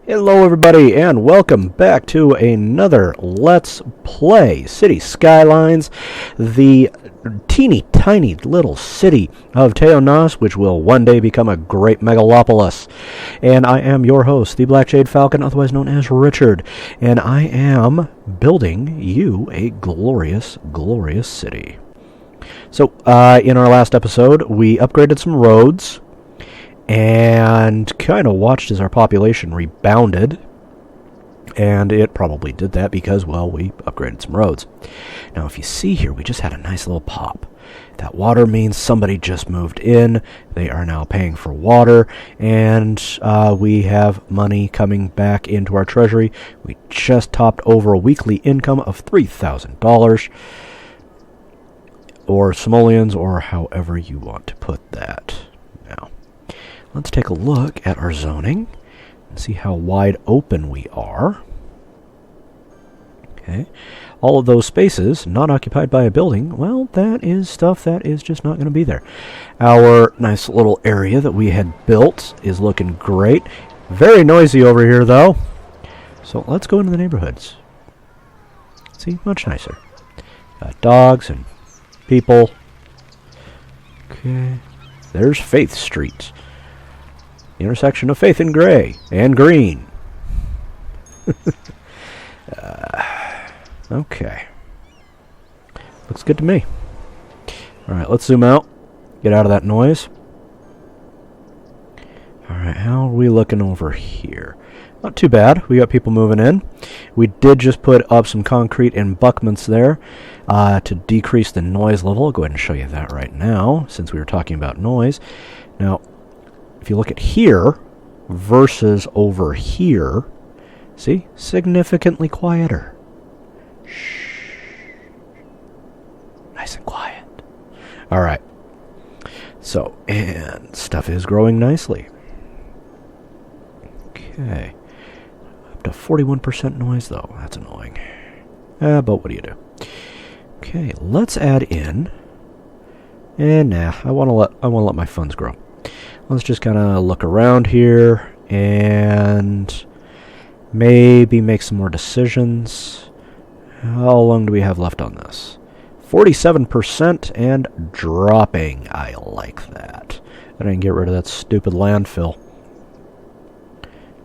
Hello everybody and welcome back to another Let's Play Cities Skylines, the teeny tiny little city of Teonas, which will one day become a great megalopolis. And I am your host, the Black Jade Falcon, otherwise known as Richard, and I am building you a glorious, glorious city. So, in our last episode, we upgraded some roads and kind of watched as our population rebounded, and it probably did that because, well, we upgraded some roads. Now, if you see here, we just had a nice little pop. That water means somebody just moved in. They are now paying for water, and we have money coming back into our treasury. We just topped over a weekly income of $3,000, or simoleons, or however you want to put that. Now, let's take a look at our zoning and see how wide open we are. Okay. All of those spaces not occupied by a building, well, that is stuff that is just not going to be there. Our nice little area that we had built is looking great. Very noisy over here, though. So let's go into the neighborhoods. See, much nicer. Got dogs and people. Okay. There's Faith Street. Intersection of Faith and Gray and Green. Okay. Looks good to me. Alright, let's zoom out. Get out of that noise. Alright, how are we looking over here? Not too bad. We got people moving in. We did just put up some concrete embankments there to decrease the noise level. I'll go ahead and show you that right now, since we were talking about noise. Now, if you look at here versus over here, see? Significantly quieter. Shh. Nice and quiet. Alright. So, and stuff is growing nicely. Okay. Up to 41% noise, though. That's annoying. But what do you do? Okay, let's add in. And nah, I want to let my funds grow. Let's just kind of look around here and maybe make some more decisions. How long do we have left on this? 47% and dropping. I like that. I didn't get rid of that stupid landfill.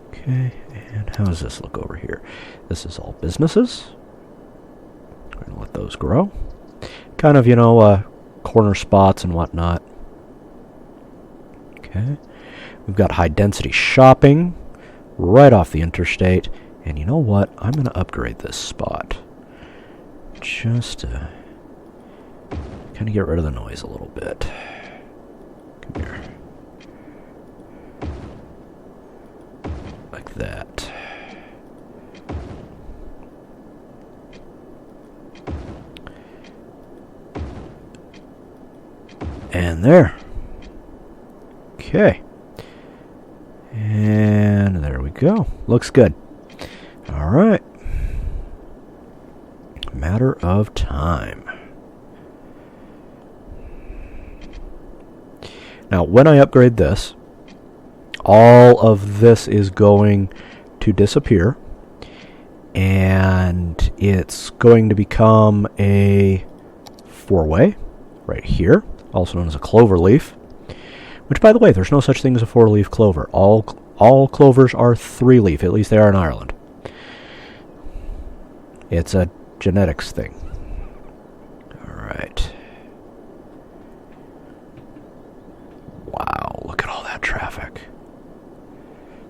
Okay, and how does this look over here? This is all businesses. We're going to let those grow. Kind of, corner spots and whatnot. Okay. We've got high-density shopping right off the interstate. And you know what? I'm going to upgrade this spot. Just to kind of get rid of the noise a little bit. Come here. Like that. And there. Okay. And there we go. Looks good. Alright. Matter of time. Now, when I upgrade this, all of this is going to disappear. And it's going to become a four-way right here, also known as a clover leaf. Which, by the way, there's no such thing as a four-leaf clover. All clovers are three-leaf. At least they are in Ireland. It's a genetics thing. Alright. Wow, look at all that traffic.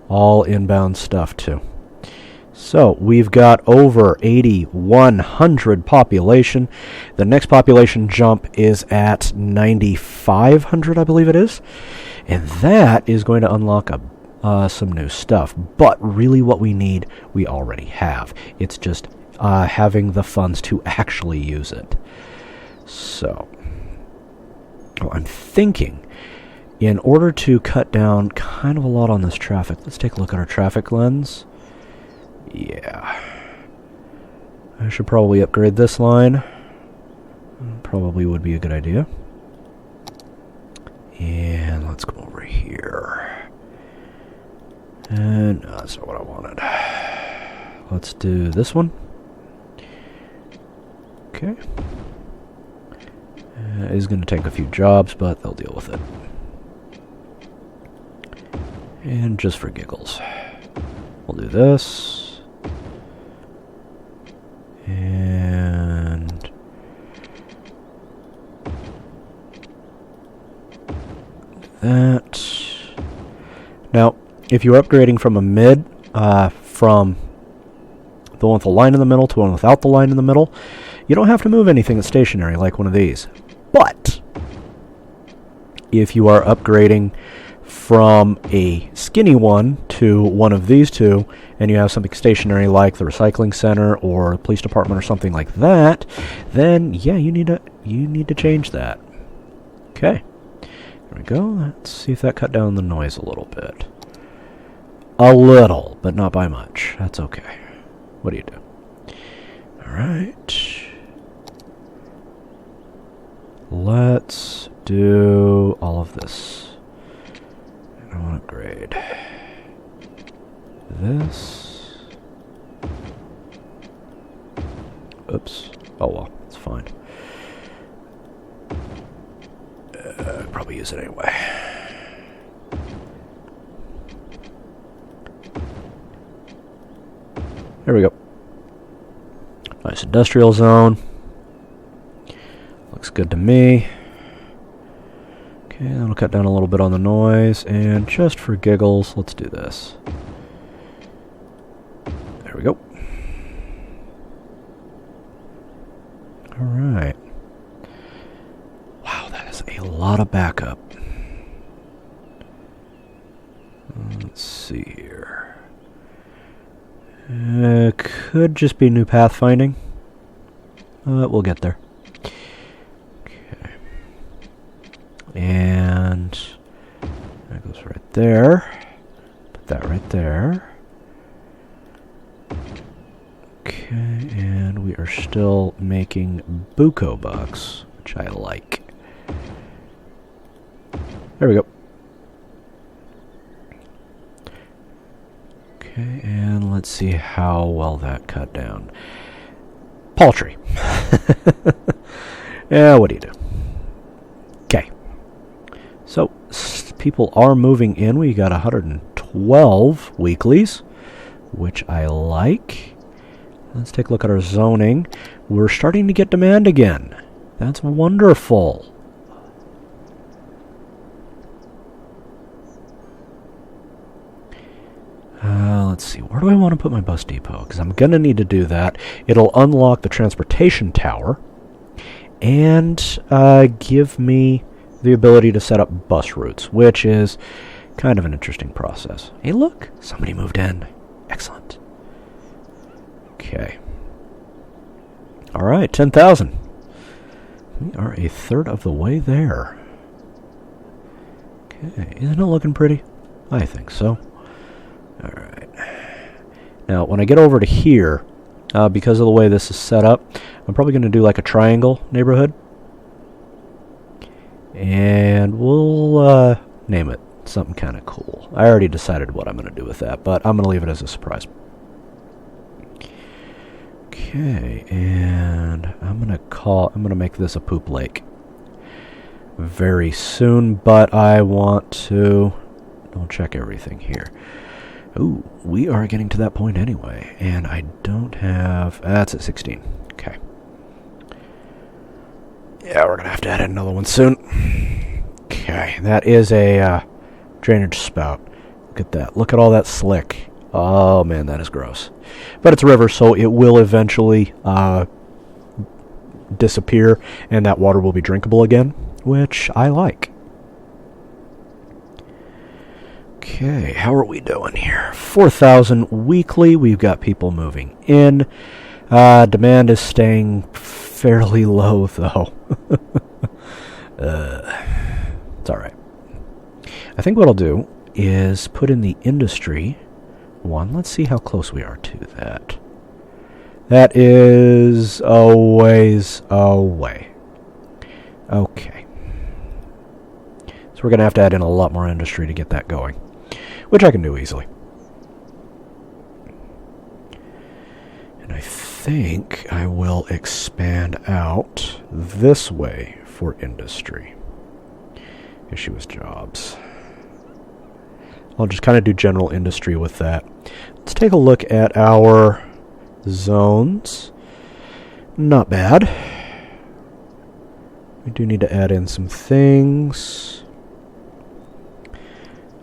All inbound stuff, too. So, we've got over 8,100 population. The next population jump is at 9,500, I believe it is. And that is going to unlock some new stuff. But really what we need, we already have. It's just having the funds to actually use it. So, I'm thinking, in order to cut down kind of a lot on this traffic, let's take a look at our traffic lens. Yeah. I should probably upgrade this line. Probably would be a good idea. And let's go over here. And that's not what I wanted. Let's do this one. Okay. It's going to take a few jobs, but they'll deal with it. And just for giggles, we'll do this. And that. Now, if you're upgrading from a mid, from the one with the line in the middle to one without the line in the middle, you don't have to move anything that's stationary like one of these. But if you are upgrading from a skinny one to one of these two, and you have something stationary like the recycling center or the police department or something like that, then yeah, you need to change that. Okay, there we go. Let's see if that cut down the noise a little bit. A little, but not by much. That's okay. What do you do? All right. Let's do all of this. I want to upgrade this. Oops. Oh well, it's fine. Probably use it anyway. There we go. Nice industrial zone. Looks good to me. Okay, that'll cut down a little bit on the noise, and just for giggles, let's do this. There we go. Alright. Wow, that is a lot of backup. Let's see here. Could just be new pathfinding. We'll get there. Okay. And that goes right there. Put that right there. Okay, and we are still making buco bucks, which I like. There we go. Okay, and let's see how well that cut down. Paltry. Yeah, what do you do? Okay. So, people are moving in. We got 112 weeklies, which I like. Let's take a look at our zoning. We're starting to get demand again. That's wonderful. Let's see, where do I want to put my bus depot? Because I'm going to need to do that. It'll unlock the transportation tower and give me the ability to set up bus routes, which is kind of an interesting process. Hey, look, somebody moved in. Excellent. Okay. All right, 10,000. We are a third of the way there. Okay, isn't it looking pretty? I think so. All right. Now, when I get over to here, because of the way this is set up, I'm probably going to do like a triangle neighborhood. And we'll name it something kind of cool. I already decided what I'm going to do with that, but I'm going to leave it as a surprise. Okay, and I'm going to make this a poop lake very soon, but I want to double check everything here. Ooh, we are getting to that point anyway, and I don't have... That's at 16. Okay. Yeah, we're going to have to add another one soon. Okay, that is a drainage spout. Look at that. Look at all that slick. Oh, man, that is gross. But it's a river, so it will eventually disappear, and that water will be drinkable again, which I like. Okay, how are we doing here? 4,000 weekly. We've got people moving in. Demand is staying fairly low, though. It's all right. I think what I'll do is put in the industry one. Let's see how close we are to that. That is a ways away. Okay. So we're going to have to add in a lot more industry to get that going, which I can do easily. And I think I will expand out this way for industry. Issue with jobs. I'll just kind of do general industry with that. Let's take a look at our zones. Not bad. We do need to add in some things.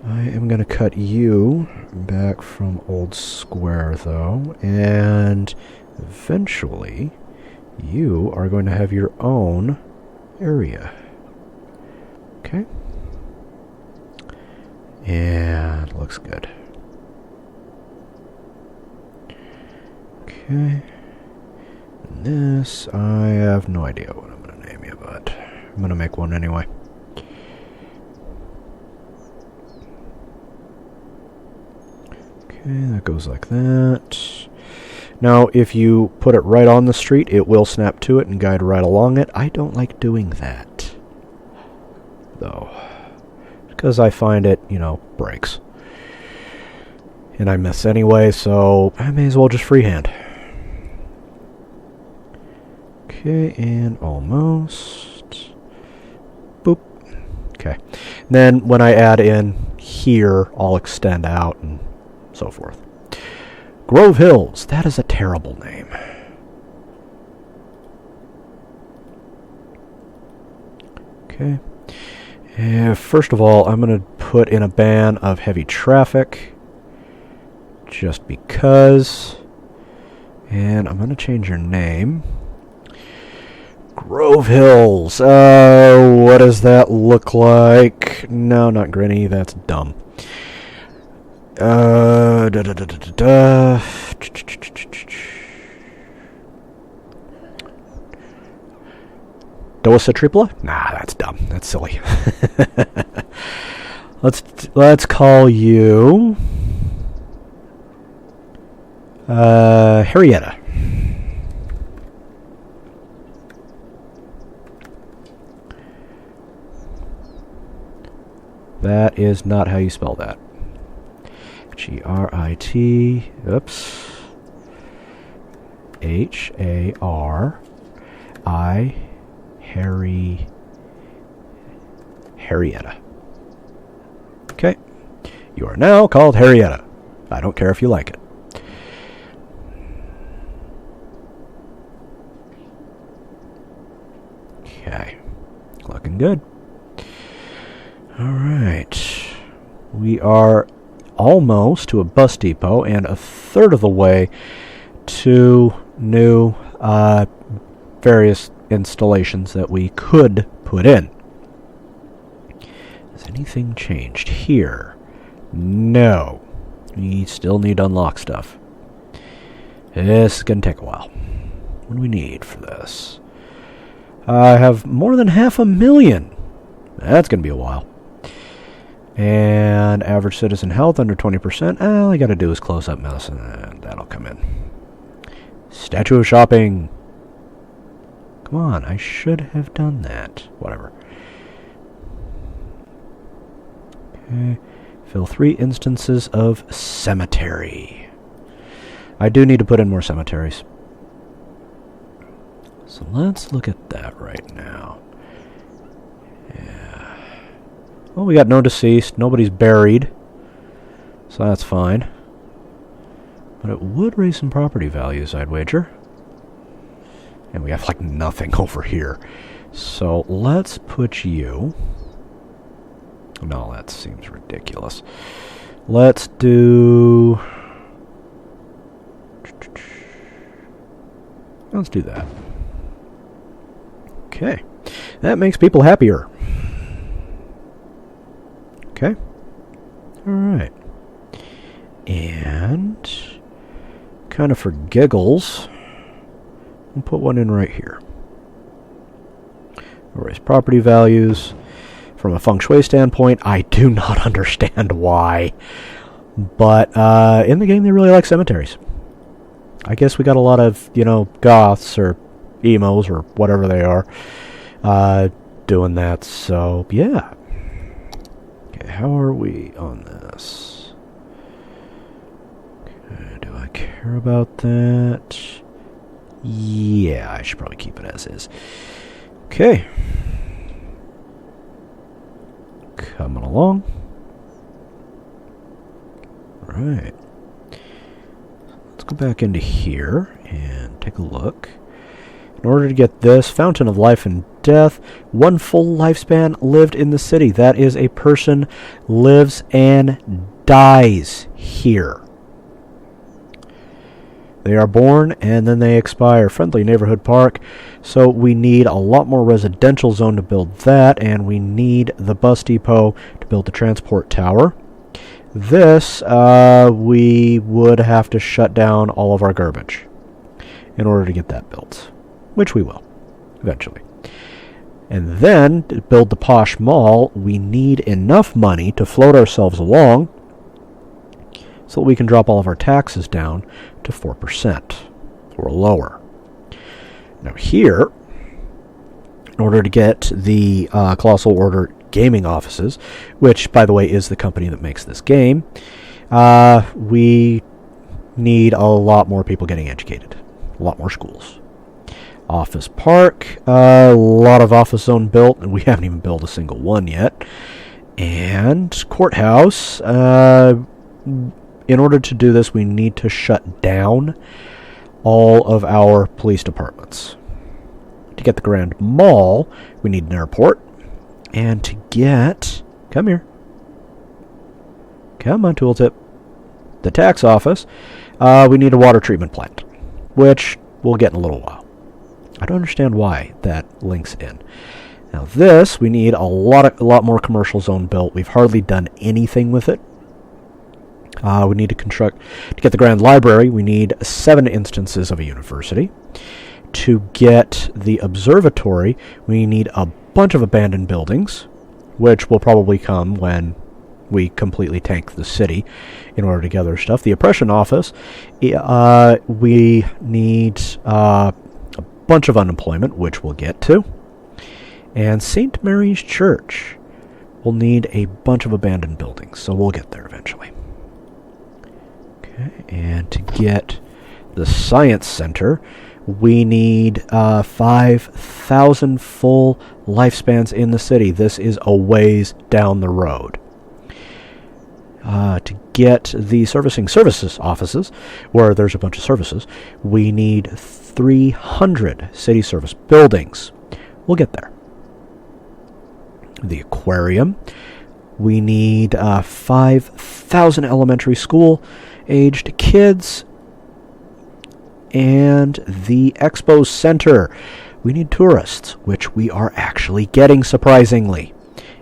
I am going to cut you back from Old Square, though, and eventually you are going to have your own area. Okay. And looks good. Okay. And this, I have no idea what I'm going to name you, but I'm going to make one anyway. Okay, that goes like that. Now, if you put it right on the street, it will snap to it and guide right along it. I don't like doing that, though, because I find it, breaks. And I miss anyway, so I may as well just freehand. Okay, and almost. Boop. Okay. And then when I add in here, I'll extend out and so forth. Grove Hills. That is a terrible name. Okay. First of all, I'm going to put in a ban of heavy traffic. Just because. And I'm going to change your name. Grove Hills. What does that look like? No, not Grinny. That's dumb. Dosa Tripla? Nah, that's dumb. That's silly. Let's call you Harrietta. That is not how you spell that. G-R-I-T, oops, H-A-R-I, Harrietta. Okay, you are now called Harrietta. I don't care if you like it. Okay, looking good. Alright, we are almost to a bus depot and a third of the way to new various installations that we could put in. Has anything changed here? No. We still need to unlock stuff. This is going to take a while. What do we need for this? I have more than 500,000. That's going to be a while. And average citizen health under 20%. All I gotta do is close up mouse and that'll come in. Statue of shopping. Come on, I should have done that. Whatever. Okay. Fill 3 instances of cemetery. I do need to put in more cemeteries. So let's look at that right now. Well, we got no deceased, nobody's buried, so that's fine. But it would raise some property values, I'd wager. And we have, like, nothing over here. So let's put you... No, that seems ridiculous. Let's do... Let's do that. Okay. That makes people happier. Okay. Alright. And kind of for giggles, we'll put one in right here. Raise property values. From a feng shui standpoint, I do not understand why. But in the game, they really like cemeteries. I guess we got a lot of, goths or emos or whatever they are doing that. So, yeah. Okay, how are we on this? Okay, do Do I care about that? Yeah, I should probably keep it as is. Okay. Coming along. Right. Let's go back into here and take a look. In order to get this Fountain of Life and Death, one full lifespan lived in the city. That is, a person lives and dies here. They are born and then they expire. Friendly neighborhood park. So we need a lot more residential zone to build that, and we need the bus depot to build the transport tower. This, we would have to shut down all of our garbage in order to get that built, which we will, eventually. And then, to build the posh mall, we need enough money to float ourselves along so that we can drop all of our taxes down to 4% or lower. Now here, in order to get the Colossal Order gaming offices, which, by the way, is the company that makes this game, we need a lot more people getting educated. A lot more schools. Office Park, a lot of office zone built, and we haven't even built a single one yet. And Courthouse, in order to do this, we need to shut down all of our police departments. To get the Grand Mall, we need an airport. And to get... Come here. Come on, tooltip. The tax office, we need a water treatment plant, which we'll get in a little while. I don't understand why that links in. Now this, we need a lot more commercial zone built. We've hardly done anything with it. We need to construct... To get the Grand Library, we need 7 instances of a university. To get the observatory, we need a bunch of abandoned buildings, which will probably come when we completely tank the city in order to gather stuff. The Oppression Office, we need a bunch of unemployment, which we'll get to. And St. Mary's Church will need a bunch of abandoned buildings, so we'll get there eventually. Okay, and to get the Science Center, we need 5,000 full lifespans in the city. This is a ways down the road. To get the servicing services offices, where there's a bunch of services, we need 300 city service buildings. We'll get there. The aquarium, we need 5,000 elementary school-aged kids. And the Expo Center, we need tourists, which we are actually getting, surprisingly.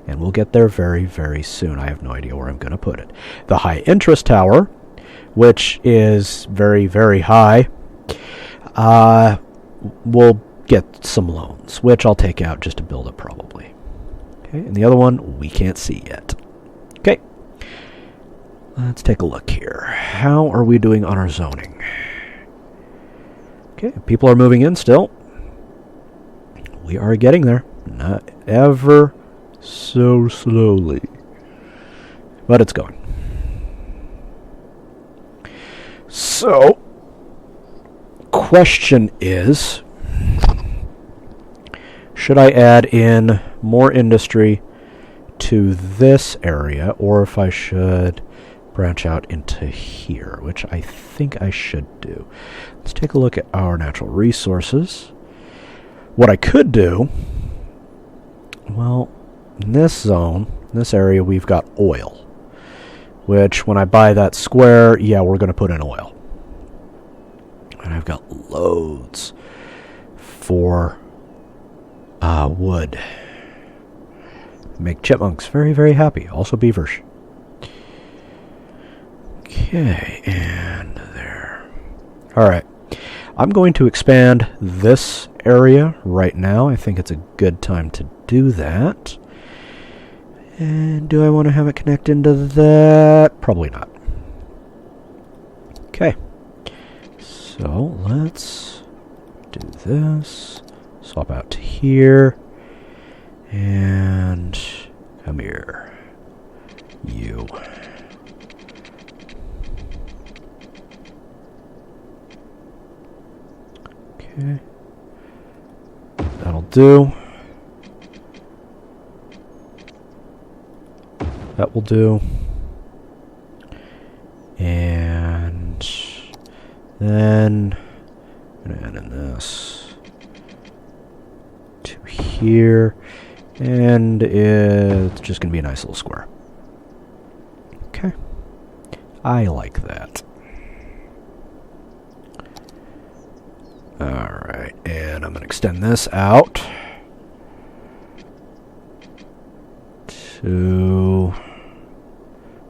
And we'll get there very, very soon. I have no idea where I'm going to put it. The High Interest Tower, which is very, very high, we'll get some loans, which I'll take out just to build it probably. Okay, and the other one we can't see yet. Okay, let's take a look here. How are we doing on our zoning? Okay, people are moving in still. We are getting there. Not ever so slowly. But it's going. So, question is, should I add in more industry to this area, or if I should branch out into here, which I think I should do. Let's take a look at our natural resources. What I could do, well, in this zone, in this area, we've got oil, which when I buy that square, yeah, we're going to put in oil. And I've got loads for wood. Make chipmunks very, very happy. Also beavers. Okay, and there. Alright. I'm going to expand this area right now. I think it's a good time to do that. And do I want to have it connect into that? Probably not. Okay. So let's do this. Swap out to here. And come here. You. Okay. That'll do. That will do. And then I'm going to add in this to here. And it's just going to be a nice little square. Okay. I like that. Alright, and I'm going to extend this out to,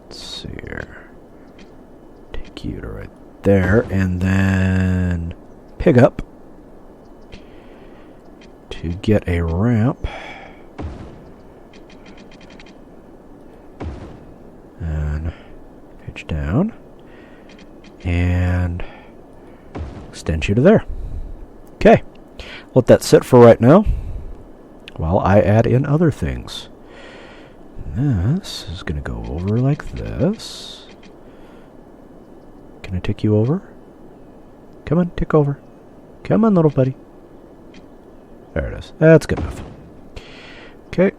let's see here, take you to right there, and then pick up to get a ramp. And pitch down, and extend you to there. Okay, let that sit for right now while I add in other things. This is going to go over like this. Can I tick you over? Come on, tick over. Come on, little buddy. There it is. That's good enough. Okay.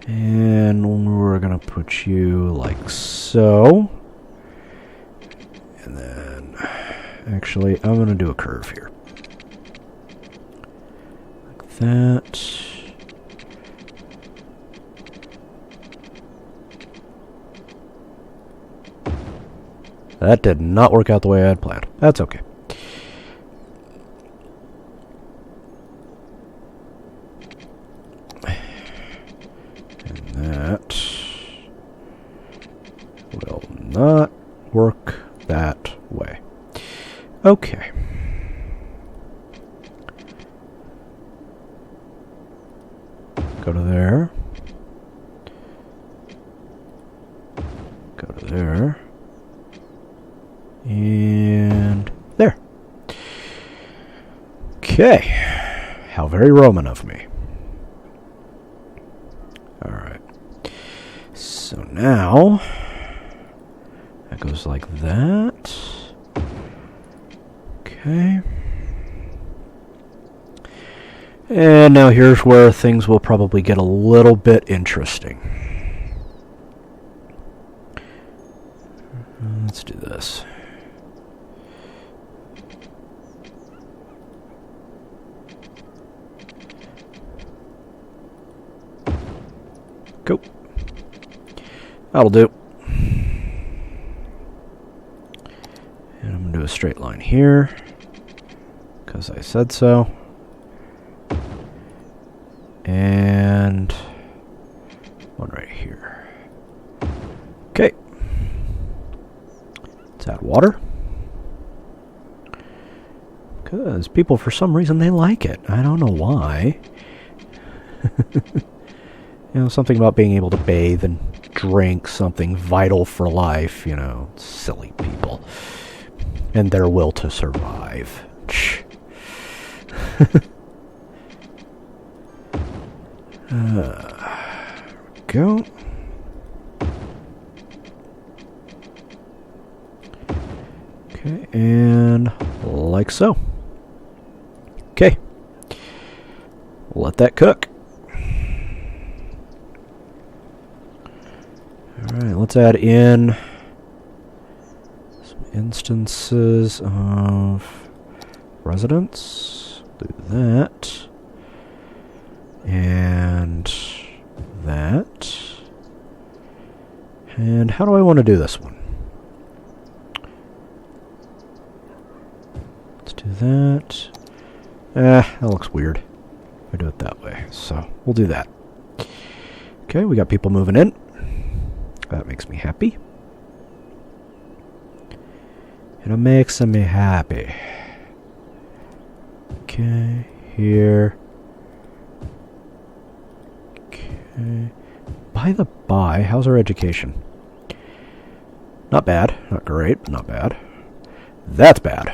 And we're going to put you like so. And then, actually, I'm going to do a curve here. Like that. That did not work out the way I had planned. That's okay. And that will not work that way. Okay. Go to there. Go to there. And there. Okay. How very Roman of me. Alright. So now, that goes like that. Okay. And now here's where things will probably get a little bit interesting. Let's do this. Go. That'll do. And I'm going to do a straight line here, because I said so. And one right here. Okay. Let's add water. Because people, for some reason, they like it. I don't know why. You know, something about being able to bathe and drink something vital for life, you know, silly people. And their will to survive. Go. Okay, and like so. Okay. Let that cook. Alright, let's add in some instances of residents. Do that. And that. And how do I want to do this one? Let's do that. That looks weird if I do it that way. So we'll do that. Okay, we got people moving in. That makes me happy. It makes me happy. Okay, here. Okay. By the by, how's our education? Not bad. Not great, but not bad. That's bad.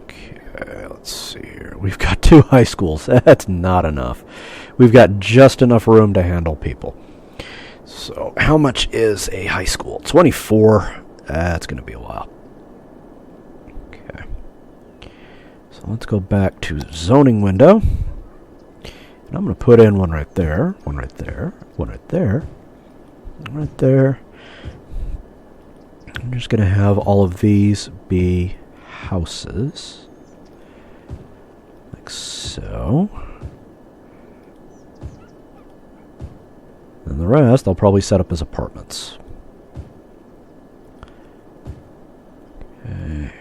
Okay, let's see here. We've got 2 high schools. That's not enough. We've got just enough room to handle people. So, how much is a high school? 24. That's going to be a while. Okay. So let's go back to zoning window. And I'm going to put in one right there, one right there, one right there, one right there. I'm just going to have all of these be houses. Like so. And the rest I'll probably set up as apartments. Okay.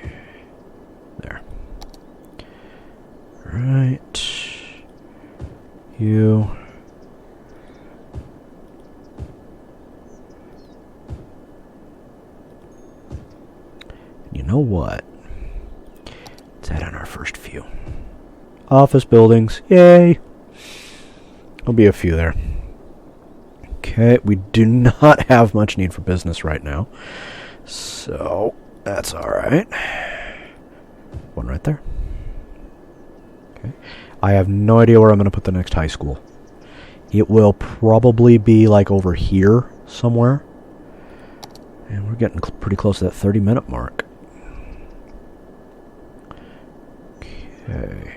There. Right. You. You know what? Let's add on our first few. Office buildings. Yay! There'll be a few there. Okay, we do not have much need for business right now. So, that's alright. One right there. Okay. I have no idea where I'm going to put the next high school. It will probably be like over here somewhere. And we're getting pretty close to that 30-minute mark. Okay.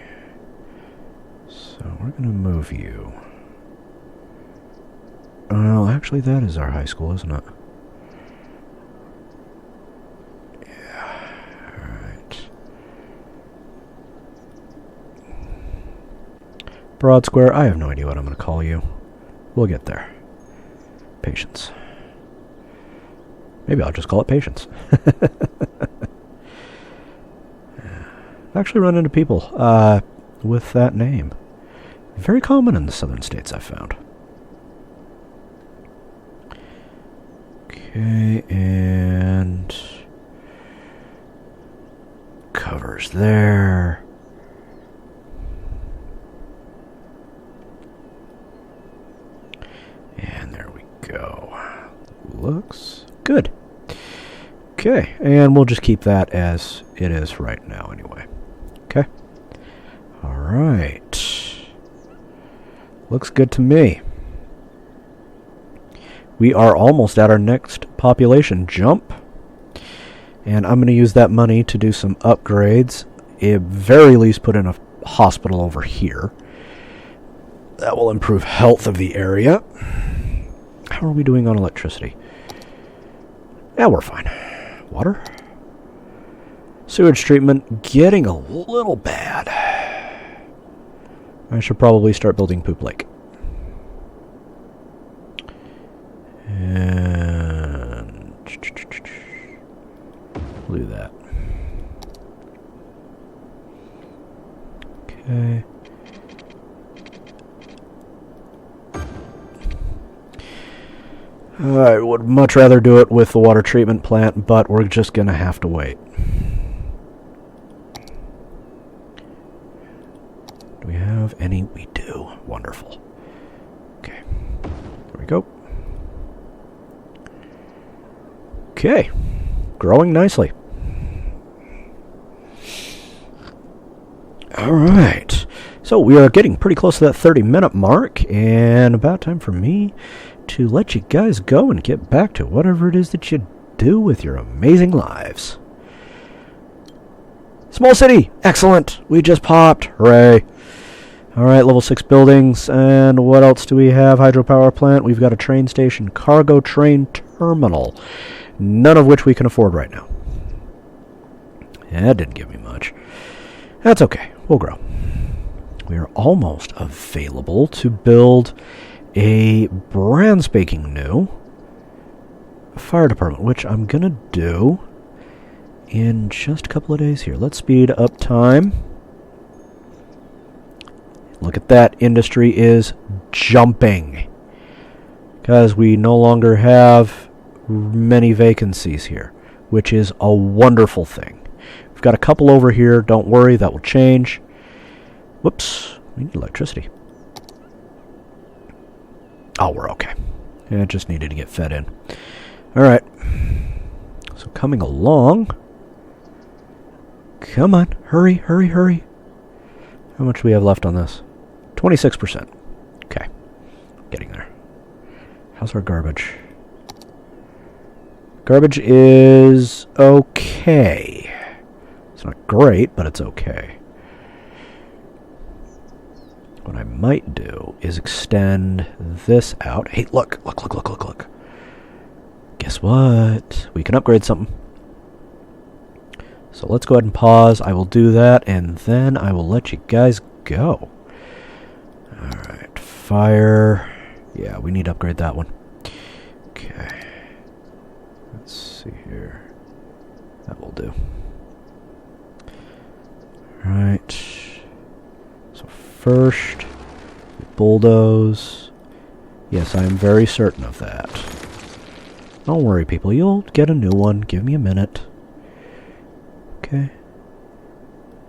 So we're going to move you. Well, actually that is our high school, isn't it? Yeah. Alright. Broad Square, I have no idea what I'm going to call you. We'll get there. Patience. Maybe I'll just call it Patience. I've actually run into people with that name. Very common in the southern states, I've found. Okay, and covers there. And there we go. Looks good. Okay, and we'll just keep that as it is right now anyway. Okay. All right. Looks good to me. We are almost at our next population jump. And I'm going to use that money to do some upgrades. At very least put in a hospital over here. That will improve health of the area. How are we doing on electricity? Yeah, we're fine. Water? Sewage treatment getting a little bad. I should probably start building Poop Lake. And we'll do that. Okay. I would much rather do it with the water treatment plant, but we're just going to have to wait. Do we have any? We do. Wonderful. Okay. There we go. Okay. Growing nicely. All right. So we are getting pretty close to that 30-minute mark, and about time for me to let you guys go and get back to whatever it is that you do with your amazing lives. Small city! Excellent! We just popped! Hooray! Alright, level 6 buildings, and what else do we have? Hydropower plant, we've got a train station, cargo train terminal, none of which we can afford right now. That didn't give me much. That's okay, we'll grow. We are almost available to build a brand spanking new fire department, which I'm gonna do in just a couple of days here. Let's speed up time. Look at that, industry is jumping because we no longer have many vacancies here, which is a wonderful thing. We've got a couple over here, don't worry, that will change. Whoops, we need electricity. Oh, we're okay. It just needed to get fed in. Alright. So coming along. Come on. Hurry, hurry, hurry. How much do we have left on this? 26%. Okay. Getting there. How's our garbage? Garbage is okay. It's not great, but it's okay. What I might do is extend this out. Hey, look. Guess what? We can upgrade something. So let's go ahead and pause. I will do that, and then I will let you guys go. Alright, fire. Yeah, we need to upgrade that one. Okay. Let's see here. That will do. Alright. So first, we bulldoze. Yes, I am very certain of that. Don't worry, people. You'll get a new one. Give me a minute. Okay.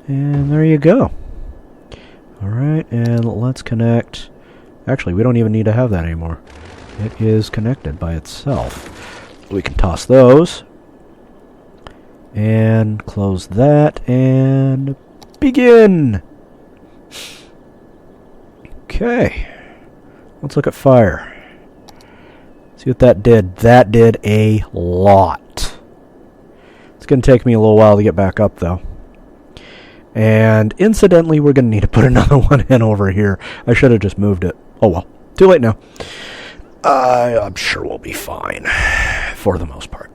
And there you go. Alright, and let's connect. Actually, we don't even need to have that anymore. It is connected by itself. We can toss those. And close that, and begin! Okay. Let's look at fire. See what that did. That did a lot. It's going to take me a little while to get back up, though. And incidentally, we're going to need to put another one in over here. I should have just moved it. Oh well. Too late now. I'm sure we'll be fine. For the most part.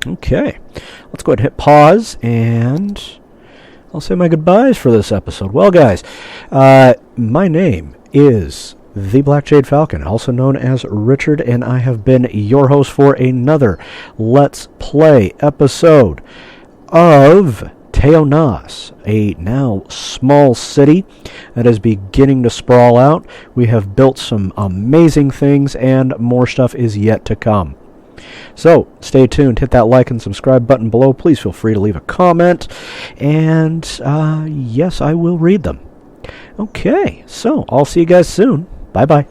Okay. Let's go ahead and hit pause. And I'll say my goodbyes for this episode. Well, guys, my name is The Black Jade Falcon, also known as Richard, and I have been your host for another Let's Play episode of Teonas, a now small city that is beginning to sprawl out. We have built some amazing things, and more stuff is yet to come. So, stay tuned, hit that like and subscribe button below. Please feel free to leave a comment, and yes, I will read them. Okay, so I'll see you guys soon. Bye-bye.